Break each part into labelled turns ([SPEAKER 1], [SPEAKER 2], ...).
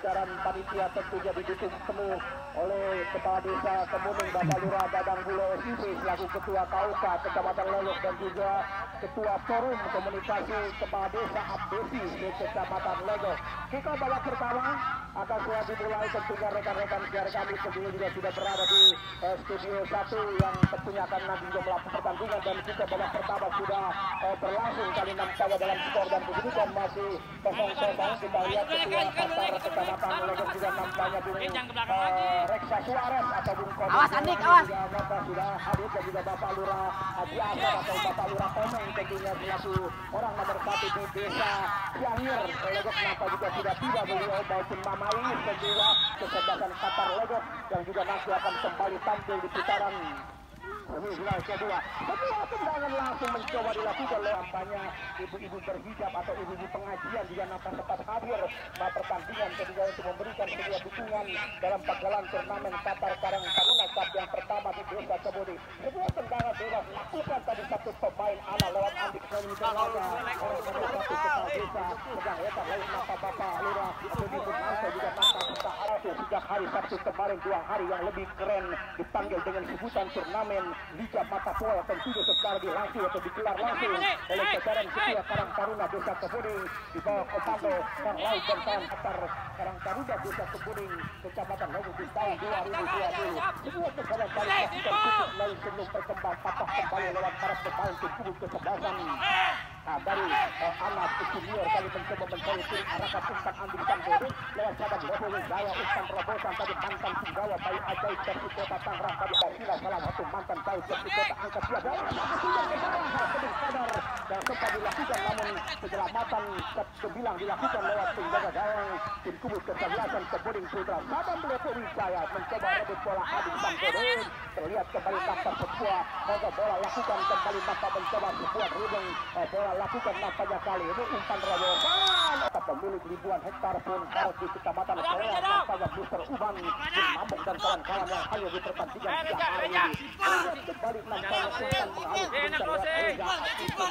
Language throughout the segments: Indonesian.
[SPEAKER 1] jajaran panitia tentunya didukung penuh oleh Kepala Desa Kemuning Bapak Lurah Dadang Bulo SIP selaku Ketua KUK Kecamatan Lolok dan juga Ketua Forum Komunikasi Kepala Desa Abdesi Kecamatan Lolok. Kita babak pertama akan segera dimulai, tentunya rekan-rekan siar kami tentunya juga sudah berada di studio 1 yang tentunya akan nanti juga melakukan pertandingan, dan kita babak pertama sudah berlangsung kali nampaknya dalam skor dan kedudukan masih 0-0. Kita lihat Ketua Qatar Kecamatan Lolok juga nampaknya Bung Reksa Suarez atau Bung Kodim.
[SPEAKER 2] Awas Andik, awas.
[SPEAKER 1] Sudah hadir, dan juga Bapak Lurah Haji Asar atau Bapak Lurah Komeng tentunya selaku orang nomor 1 di desa Ciangir Logok. Kenapa juga sudah tiba beliau maupun Mama Iis dan juga kesebelasan Qatar Logok yang juga nanti akan kembali tampil di putaran semifinal kedua. Sebuah tendangan langsung mencoba dilakukan oleh kampanye ibu-ibu berhijab atau ibu-ibu pengajian juga nampak tetap hadir pada pertandingan kedua untuk memberikan sebuah dukungan dalam panggalan turnamen Qatar Karang Taruna Cup yang pertama di Desa Kemuning. Sebuah tendangan bebas lakukan tadi satu pemain anak lewat Andik Nani Ternaga, orang nomor 1 kepala desa sedang letak lain nampak Bapak Lurah atau di Bunasa juga nampak kita Arafu sejak hari Sabtu kemarin 2 hari yang lebih keren dipanggil dengan sebutan turnamen Liga Mata Poel, tentunya secara dilangsung atau digelar langsung oleh jajaran Ketua Karang Taruna Desa Kemuning di bawah komando Kang Laut dan kawan Qatar Karang Taruna Desa Kemuning Kecamatan Logok di tahun 2020. Sebuah tendangan balik lakukan cukup lain sebelum berkembang patah kembali lewat para pemain tim kubu kesebelasan dari anak junior kali mencoba mencari tim arahkan Ustaz Andik Sanggoro lewat sahabat Level Jaya Ustaz Robosan tadi mantan Singgawa Bayu Ajaib Persib Kota Tangerang tadi Sila salah satu mantan Bayu Persib Kota angkat siap sadar dan sempat dilakukan, namun penyelamatan kebilang dilakukan lewat penjaga gawang tim kubu kesebelasan Kemuning Putra sahabat Level Jaya mencoba rebut bola Andik Sanggoro, terlihat kembali tampak sebuah bola lakukan kembali nampak mencoba sebuah rubeng bola lakukan nampaknya kali ini umpan robosan atau pemilik ribuan hektar pun harus di Kecamatan Korea nampaknya Booster Uban Mambok dan kawan-kawan yang hanya di pertandingan siang hari ini kembali nampaknya umpan mengalih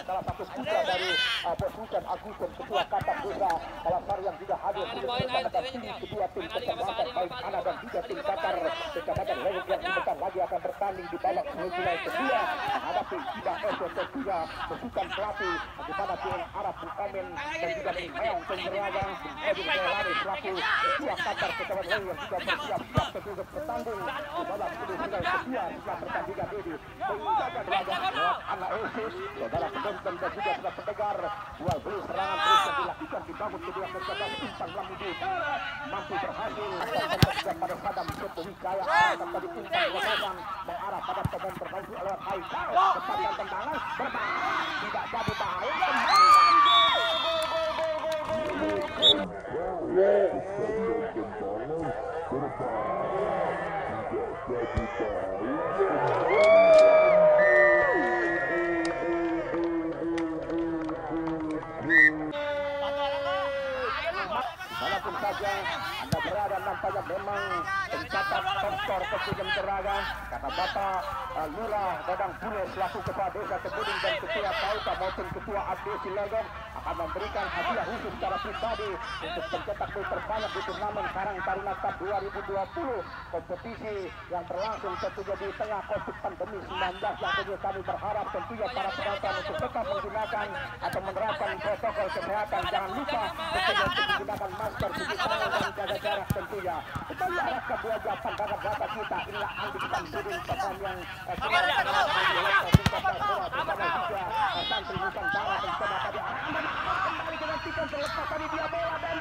[SPEAKER 1] salah satu putra dari Bos Hujan Agusen Ketua Qatar Desa Kalasar yang juga hadir di Kecamatan Sini kedua tim kesebelasan baik anak dan juga tim Qatar Kecamatan Logok yang sebentar lagi akan bertanding di babak semifinal kedua menghadapi Ibang SST 3 besukan pelatih di mana tim Arab Bukamen dan juga tim Meong Penjeraga Edi Boyolani selaku Ketua Qatar Kecamatan Logok yang juga bersiap-siap untuk bertanding di babak semifinal kedua setelah pertandingan ini menjaga gelagat lewat anak Osis saudara penonton dan juga sudah pendengar jual beli serangan terus yang dilakukan di bangun kedua kesebelasan Intang Lamudi mampu berhasil dan pada Sadam Sepuhi Kaya akan tadi Intang Lamudi mengarah pada pemain terbaik lewat Haikal kecepatan tendangan berbahaya tidak jadi bahaya walaupun saja Anda berada nampaknya memang pencatat skor Kemuning Teraga karena Bapak Lurah Dadang Bulo selaku Kepala Desa Kemuning dan Ketua KUK maupun Ketua Abdesi Logok akan memberikan hadiah khusus secara pribadi untuk pencetak gol terbanyak di turnamen Karang Taruna Cup 2020 kompetisi yang berlangsung tentunya di tengah COVID pandemi 19 yang tentunya kami berharap tentunya para penonton untuk tetap menggunakan atau menerapkan protokol kesehatan. Jangan lupa tentunya untuk menggunakan masker, cuci tangan dan jaga jarak tentunya. Kita arahkan dua jawaban bakat bakat kita. Inilah Andik Sanggoro pemain yang bersama juga santri Nusantara mencoba tadi kembali digantikan terlepas tadi dia bola dan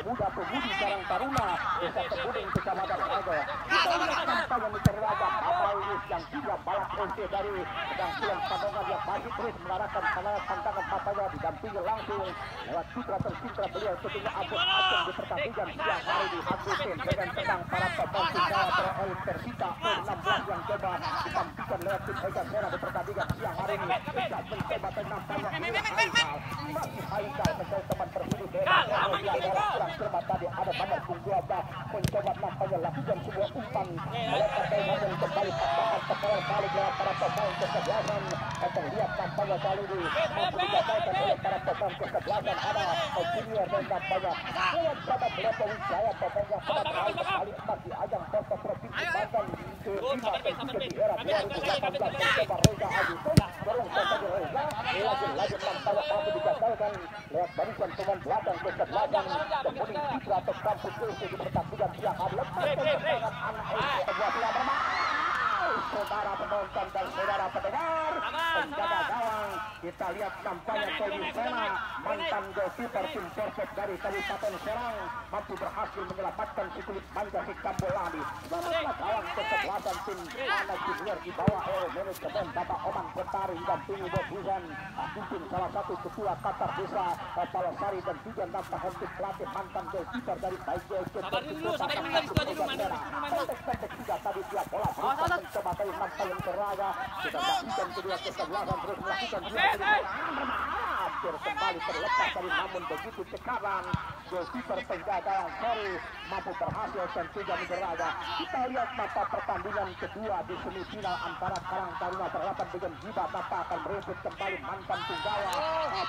[SPEAKER 1] muda pemudi Karang Taruna Desa Kemuning Kecamatan Logok. Kita lihat nampaknya menceritakan Bapak Iis yang juga balap OC dari sedang pulang Padongan yang masih terus mengarahkan pandangan papanya didampingi langsung lewat putra tercinta beliau tentunya Agus Aceng di pertandingan siang hari di Agusen dengan tenang para pemain Jawa Pro Persita U16 yang coba ditampilkan lewat tim Ega Sera di pertandingan siang hari ini. Tidak mencoba tenang banyak masih Haikal mencoba teman bersini bebas kurang cermat tadi ada banyak Bung mencoba nampaknya lakukan sebuah umpan melepas dari kembali patahkan kepala balik lewat para pemain kesebelasan terlihat tampaknya kali ini mampu digagalkan oleh para pemain kesebelasan. Ada Junior dan tampaknya kuat pada Lepo Wijaya pemainnya pada kali emas di ajang Porto Provinsi Banten kelima ketiga di era 2018 mencoba Reza Agustus dorong saja Reza lagi tampaknya mampu digagalkan lewat barisan pemain belakang kesebelasan. Kemudian Citra atau kampus di pertandingan siang hari lepas anak sebuah silang bermain. Saudara penonton dan saudara pendengar, penjaga gawang kita lihat nampaknya Tony Sena, mantan goalkeeper tim Persib dari Kabupaten Serang, mampu berhasil menyelamatkan si kulit manja si Kambolani. Selamatlah gawang kesebelasan tim anak junior di bawah oleh manajemen Bapak Oman Betari didampingi Bob Hujan, pimpin salah satu ketua Qatar Desa Palasari dan juga nampak untuk pelatih mantan goalkeeper dari baik goalkeeper pendek juga tadi dia bola mencoba kali nampak yang teraga kita saksikan kedua kesebelasan terus melakukan hampir kembali terlepas dari namun begitu sekarang goalkeeper penjaga yang sorry mampu berhasil tentunya menjeraga. Kita lihat mata pertandingan kedua di semifinal antara Karang Taruna berhadapan dengan Jiba Napa akan merebut kembali mantan tunggawa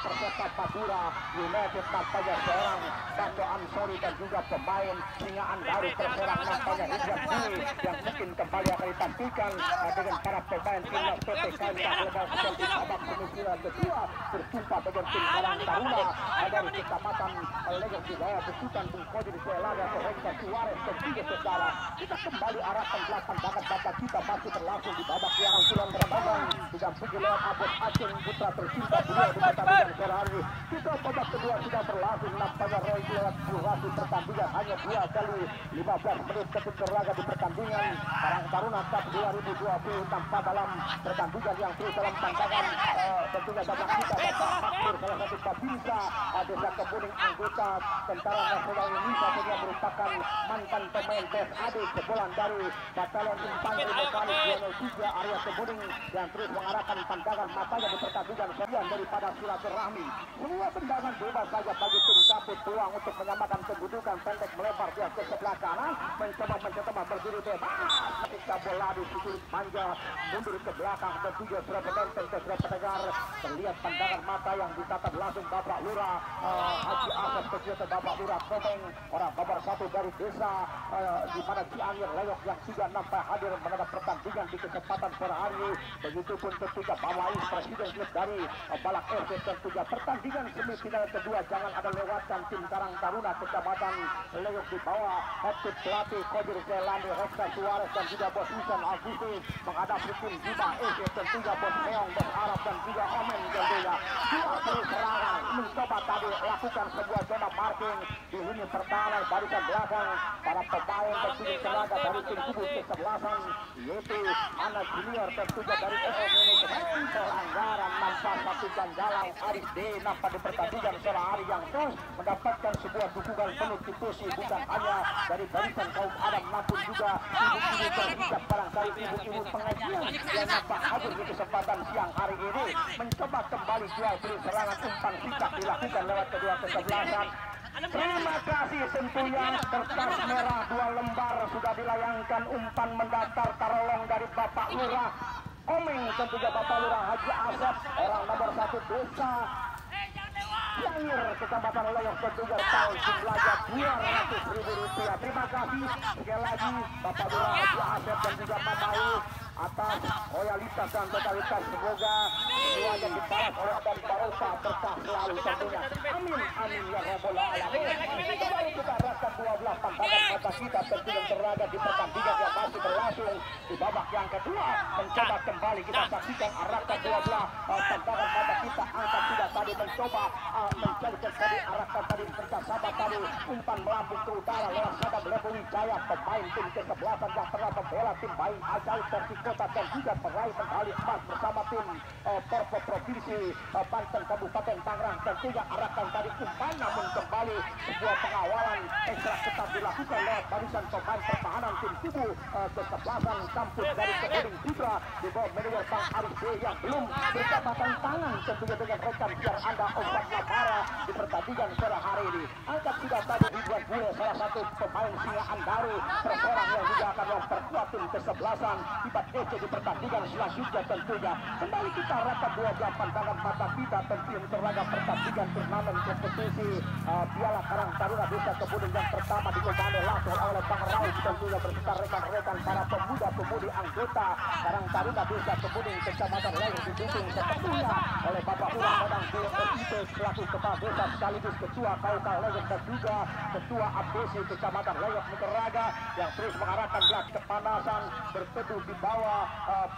[SPEAKER 1] Perseka Madura United nampaknya seorang Bando Ansori dan juga pemain singaan dari Perserang nampaknya Hidrat Bumi yang mungkin kembali akan ditampilkan dengan para pemain timnas PPKM Global seperti babak semifinal kedua berjumpa dengan tim Karang Taruna dari Kecamatan Legok di bawah besutan Bung Kodir Kuelaga Koheka Suarez dan tiga saudara. Kita kembali arahkan belakang banget bapak kita masih berlangsung di babak yang pulang berabang didampingi lewat Abos Aceh putra tercinta beliau di pertandingan sore hari. Kita babak kedua sudah berlangsung nampaknya Roy lewat durasi pertandingan hanya 2 kali 15 menit ketika berlaga di pertandingan Karang Taruna Cup 2020 tanpa dalam pertandingan yang terus dalam tantangan tentunya babak kita Bapak Makmur salah satu Babinsa Desa Kebuning anggota Tentara Nasional Indonesia yang merupakan mantan pemain PSAD jebolan dari Batalion Infanteri Mekanis 203 area Kebuning yang terus mengarahkan pandangan matanya di pertandingan sekian daripada silaturahmi. Semua tendangan bebas saja bagi tim Kaput peluang untuk menyamakan kedudukan pendek melebar dia ke sebelah kanan mencoba berdiri bebas ketika bola di sudut manja mundur ke belakang dan juga sudah penonton ke sudah pendengar terlihat pandangan mata yang ditatap langsung Bapak Lurah Haji Asep kegiatan Bapak Lurah Komeng orang nomor 1 dari desa di mana Cianjur Leyok yang sudah nampak hadir menghadap pertandingan di kesempatan sore hari. Begitupun ketika Bawais presiden klub dari Balak FC tentunya pertandingan semifinal kedua jangan ada lewatkan tim Karang Taruna Kecamatan Leyok di bawah head pelatih Kodir Zelani Reksa Suarez dan juga Bos Husan Agustus menghadapi tim Jiba FC tentunya Bos Meong Bos Arab dan juga Omen tentunya dua kali serangan mencoba tadi lakukan sebuah zona marking di lini pertahanan barisan belakang para pemain tentunya tenaga dari tim kubu kesebelasan yaitu anak junior tentunya dari manajemen pelanggaran nampak satu ganjalan Aris D nampak di pertandingan sore hari yang terus mendapatkan sebuah dukungan penuh tipusi bukan hanya dari barisan kaum Adam namun juga ibu-ibu terhijab barangkali ibu-ibu pengajian yang nampak hadir di kesempatan siang hari ini mencoba kembali jual beli serangan umpan sikap dilakukan lewat kedua kesebelasan. Terima kasih tentunya kertas merah 2 lembar sudah dilayangkan umpan mendatar tarolong dari Bapak Lurah Komeng tentunya Bapak Lurah Haji Asep orang nomor 1 desa Cianjur Kecamatan Leyok tentunya tahun jumlahnya Rp200.000. Terima kasih sekali lagi Bapak Lurah Haji Asep dan juga Mamais atas loyalitas dan totalitas semoga semuanya dibalas oleh Abang Baroka berkah selalu tentunya amin ya rabbal alamin. Kembali kita arahkan 12 pandangan mata kita tentunya berada di pertandingan yang masih berlangsung di babak yang kedua mencoba kembali kita saksikan arahkan 12 pandangan mata kita angkat sudah tadi mencoba mencari tadi arahkan tadi kerjasama tadi umpan melambung ke utara lewat Sadam Lepo Wijaya pemain tim kesebelasan yang pernah membela tim Bain Ajaib versi Kota dan juga peraih medali emas bersama tim Porto Provinsi Banten Kabupaten Tangerang tentunya arahkan tadi umpan namun kembali sebuah pengawalan ekstra ketat dilakukan dilakukan lewat barisan pemain pertahanan tim kubu kesebelasan kampus dari Kemuning Putra di bawah manajer Bang Aris B yang belum berjabatan tangan tentunya dengan rekan siar Anda Obat Lamara di pertandingan sore hari ini. Angkat sudah tadi Ridwan Bule, salah satu pemain singaan baru terserang yang juga akan memperkuat tim kesebelasan tiba DC di pertandingan selanjutnya tentunya. Kembali kita rapat dua belah pandangan mata kita tentunya terlaga pertandingan turnamen kompetisi Piala Karang Taruna Desa Kemuning yang pertama dikomando langsung oleh Bang Rauf tentunya beserta rekan-rekan para pemuda-pemudi anggota Karang Taruna Desa Kemuning Kecamatan Lego didukung sepenuhnya oleh Bapak Urang Medang DSIP selaku Kepala Desa sekaligus Ketua KUK Lego dan juga Ketua ABC Kecamatan Lego Nikaraga yang terus mengarahkan belas kepanasan berteduh di bawah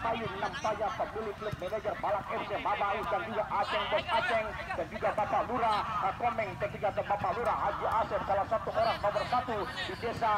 [SPEAKER 1] payung nampaknya pemilik klub manajer Balak FC Babaus dan juga Aceng Bos Aceng dan juga Bapak Lurah Komeng ketiga dan Bapak Lurah Haji Asep salah satu orang nomor satu di desa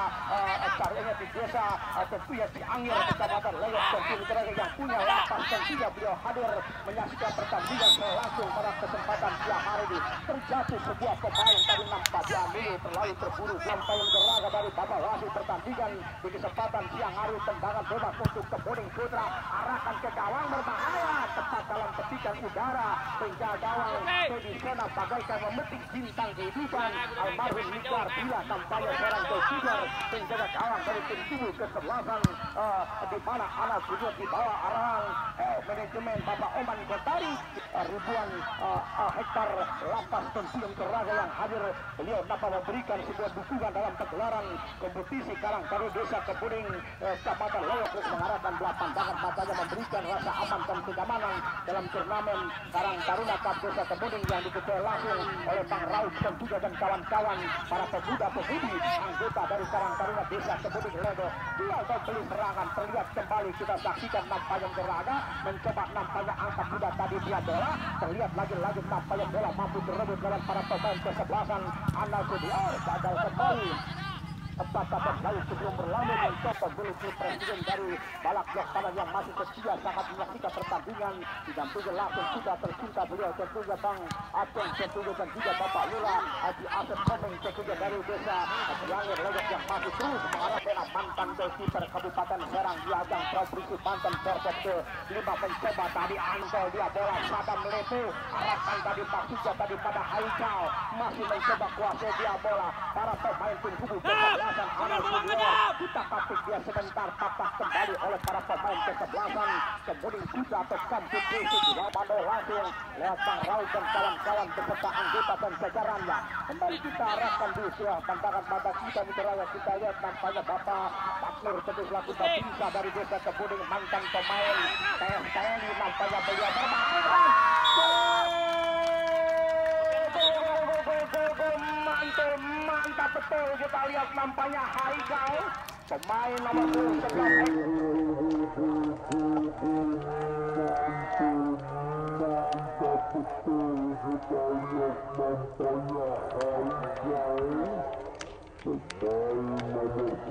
[SPEAKER 1] karyanya di desa tentunya Ciangir Kecamatan Leyot dan Nikaraga yang punya lapas tentunya beliau hadir menyaksikan pertandingan langsung pada kesempatan siang hari ini. Terjatuh sebuah pemain tadi nampak diambil terlalu terburu Lampayung Geraga dari Bapak Wasit pertandingan di kesempatan siang hari tendangan bebas untuk Kemuning Putra arahkan ke gawang berbahaya tepat dalam petikan udara penjaga gawang Teddy Sena bagaikan memetik bintang kehidupan almarhum Nikar bila kampanye serang Golkiger penjaga gawang dari tim tubuh kesebelasan di mana anak juga di bawah arahan manajemen Bapak Oman Gotari ribuan hektar lapas tentunya Nikaraga yang hadir beliau dapat memberikan sebuah dukungan dalam pegelaran kompetisi Karang Taruna Desa Kemuning Kecamatan Leyot terus mengarahkan belah pandangan matanya memberikan rasa aman dan kenyamanan dalam turnamen Karang Taruna Cup Desa Kemuning yang diketuai langsung oleh Bang Rauf dan juga dan kawan-kawan para pemuda-pemudi anggota dari Karang Taruna Desa Kemuning Lego. Dia beli serangan terlihat kembali kita saksikan nampaknya Geraga mencoba nampaknya angkat sudah tadi dia bola terlihat lagi-lagi nampaknya bola mampu direbut dalam para pemain kesebelasan Anak Sudior gagal kembali tepat lalu sebelum berlalu mencoba beli presiden dari Balak Jaksana yang masih setia sangat menyaksikan pertandingan didampingi langsung sudah tercinta beliau tentunya Bang Aceng tentunya dan juga Bapak Lurah Haji Asep Komeng tentunya dari desa Ciangir Leyot yang masih terus mengarahkan mantan goalkeeper Kabupaten Serang di ajang Provinsi Banten Persib ke 5 mencoba tadi angkol dia bola Sadam Leto arahkan tadi Paksija tadi pada Haikal masih mencoba kuasai dia bola para pemain tim kubu kesebelasan Anak Junior kita patik dia sebentar patah kembali oleh para pemain kesebelasan Kemuning Putra atau Kampus Desi di Wabando langsung lewat Bang Rauf dan kawan-kawan beserta anggota dan jajarannya. Kembali kita arahkan di sebuah pandangan mata kita Nikaraga kita lihat nampaknya Bapak Paknur tentu selaku babinsa dari Desa Kemuning mantan pemain TNI nampaknya beliau berbahaya mantap betul kita lihat nampaknya Haikal pemain nomor 11